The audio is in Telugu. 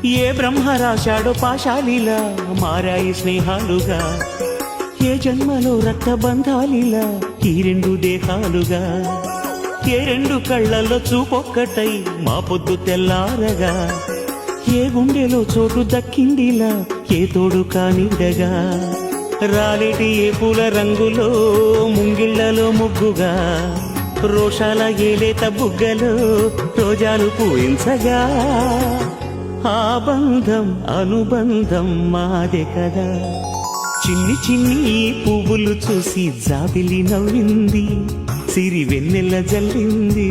ఏ బ్రహ్మ రాశాడో పాశాలిలా మారాయి స్నేహాలుగా, ఏ జన్మలో రక్తబంధాలిలా ఈ రెండు దేహాలుగా, ఏ రెండు కళ్ళల్లో చూపొక్కటై మా పొద్దు తెల్లారగా, ఏ గుండెలో చోటు దక్కిందిలా ఏ తోడు కానిడగా, రాలేటి ఏ పూల రంగులో ముంగిళ్లలో ముగ్గుగా, రోషాల ఏలేత బుగ్గలో రోజాలు పూయించగా, ఆ బంధం అనుబంధం మాదే కదా. చిన్ని చిన్ని పువ్వులు చూసి జాబిలి నవ్వింది, సిరి వెన్నెల జల్లింది.